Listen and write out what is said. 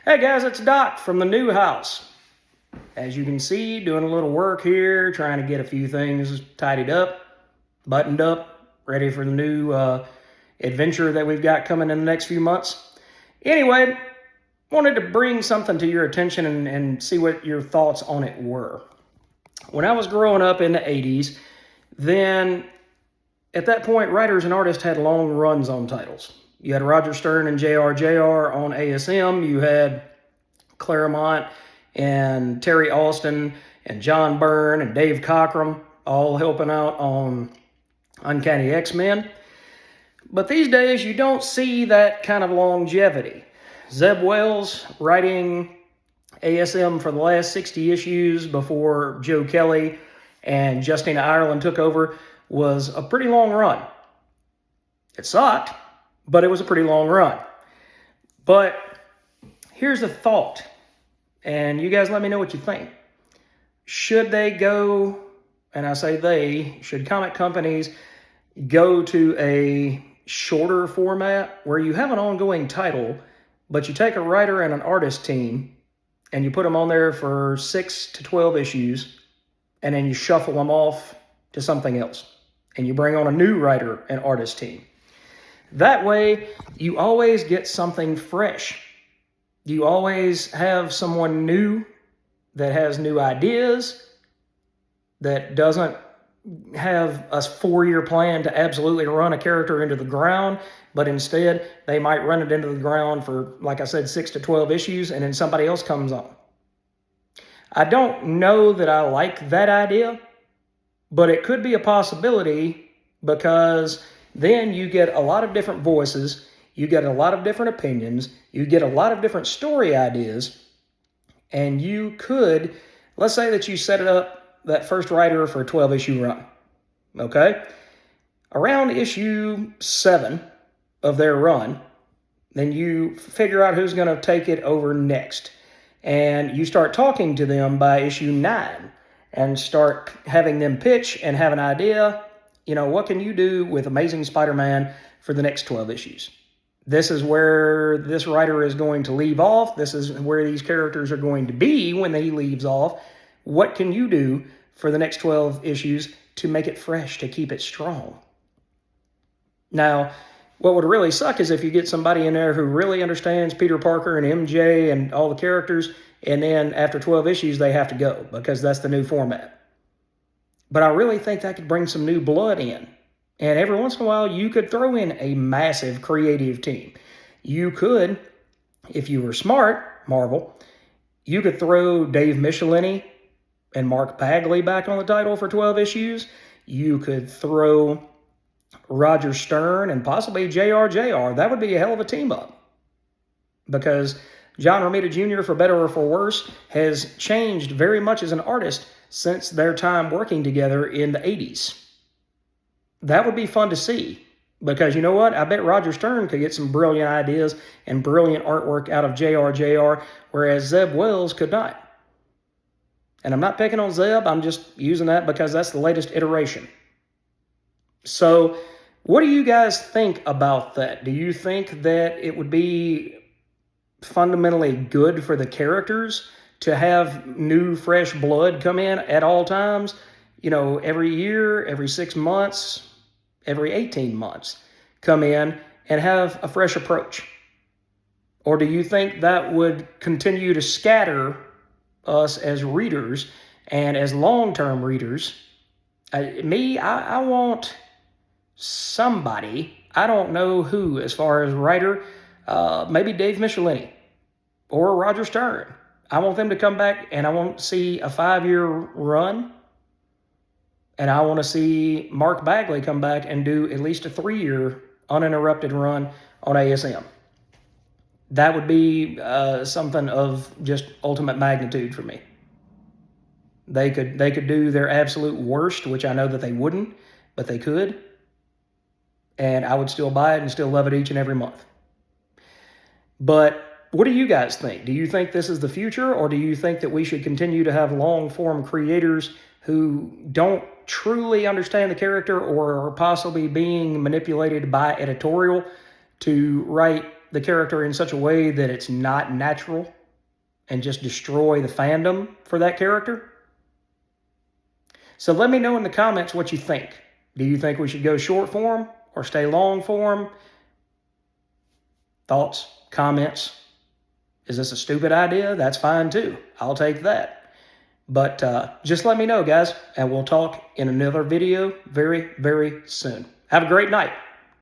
Hey guys, it's Doc from the new house. As you can see, doing a little work here, trying to get a few things tidied up, buttoned up, ready for the new adventure that we've got coming in the next few months. Anyway, wanted to bring something to your attention and see what your thoughts on it were. When I was growing up in the 80s, then at that point, writers and artists had long runs on titles. You had Roger Stern and J.R. on ASM. You had Claremont and Terry Austin and John Byrne and Dave Cockrum all helping out on Uncanny X-Men. But these days, you don't see that kind of longevity. Zeb Wells writing ASM for the last 60 issues before Joe Kelly and Justina Ireland took over was a pretty long run. It sucked, but it was a pretty long run. But here's the thought, and you guys let me know what you think. Should they go, and I say they, should comic companies go to a shorter format where you have an ongoing title, but you take a writer and an artist team and you put them on there for 6 to 12 issues, and then you shuffle them off to something else, and you bring on a new writer and artist team. That way, you always get something fresh. You always have someone new that has new ideas, that doesn't have a 4-year plan to absolutely run a character into the ground, but instead they might run it into the ground for, like I said, 6 to 12 issues, and then somebody else comes on. I don't know that I like that idea, but it could be a possibility, because then you get a lot of different voices, you get a lot of different opinions, you get a lot of different story ideas, and you could, let's say that you set it up, that first writer for a 12-issue run, okay? Around issue 7 of their run, then you figure out who's going to take it over next, and you start talking to them by issue 9, and start having them pitch and have an idea. You know, what can you do with Amazing Spider-Man for the next 12 issues? This is where this writer is going to leave off. This is where these characters are going to be when he leaves off. What can you do for the next 12 issues to make it fresh, to keep it strong? Now, what would really suck is if you get somebody in there who really understands Peter Parker and MJ and all the characters, and then after 12 issues, they have to go because that's the new format. But I really think that could bring some new blood in. And every once in a while, you could throw in a massive creative team. You could, if you were smart, Marvel, you could throw Dave Michelinie and Mark Bagley back on the title for 12 issues. You could throw Roger Stern and possibly J.R. That would be a hell of a team up. Because John Romita Jr., for better or for worse, has changed very much as an artist since their time working together in the 80s. That would be fun to see, because you know what? I bet Roger Stern could get some brilliant ideas and brilliant artwork out of J.R., whereas Zeb Wells could not. And I'm not picking on Zeb, I'm just using that because that's the latest iteration. So, what do you guys think about that? Do you think that it would be fundamentally good for the characters to have new, fresh blood come in at all times? You know, every year, every 6 months, every 18 months, come in and have a fresh approach? Or do you think that would continue to scatter us as readers and as long-term readers? I want somebody, I don't know who as far as writer, maybe Dave Michelinie or Roger Stern. I want them to come back, and I want to see a 5-year run, and I want to see Mark Bagley come back and do at least a 3-year uninterrupted run on ASM. That would be something of just ultimate magnitude for me. They could do their absolute worst, which I know that they wouldn't, but they could. And I would still buy it and still love it each and every month. But what do you guys think? Do you think this is the future, or do you think that we should continue to have long-form creators who don't truly understand the character or are possibly being manipulated by editorial to write the character in such a way that it's not natural and just destroy the fandom for that character? So let me know in the comments what you think. Do you think we should go short form or stay long form? Thoughts, comments? Is this a stupid idea? That's fine too. I'll take that. But just let me know, guys, and we'll talk in another video very, very soon. Have a great night.